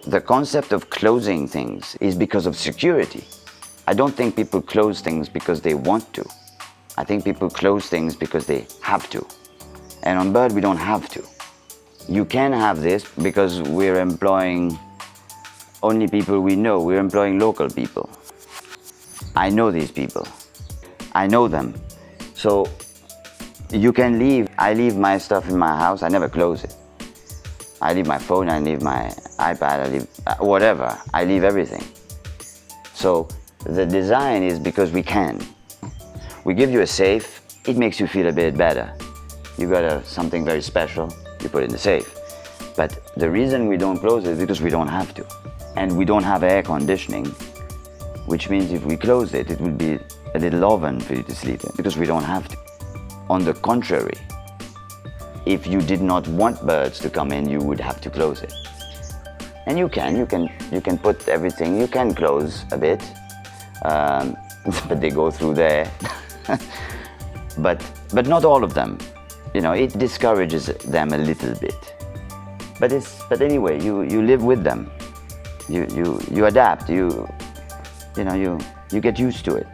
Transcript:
The concept of closing things is because of security. I don't think people close things because they want to. I think people close things because they have to. And on Bird, we don't have to. You can have this because we're employing only people we know. We're employing local people. I know these people. I know them. So you can leave. I leave my stuff in my house. I never close it. I leave my phone, I leave my iPad, I leave whatever. I leave everything. So the design is because we can. We give you a safe, it makes you feel a bit better. You got something very special, you put it in the safe. But the reason we don't close it is because we don't have to. And we don't have air conditioning, which means if we close it, it would be a little oven for you to sleep in, because we don't have to. On the contrary, if you did not want birds to come in, you would have to close it. And you can put everything, you can close a bit, but they go through there. but not all of them. You know, it discourages them a little bit. But anyway, you live with them. You adapt. You get used to it.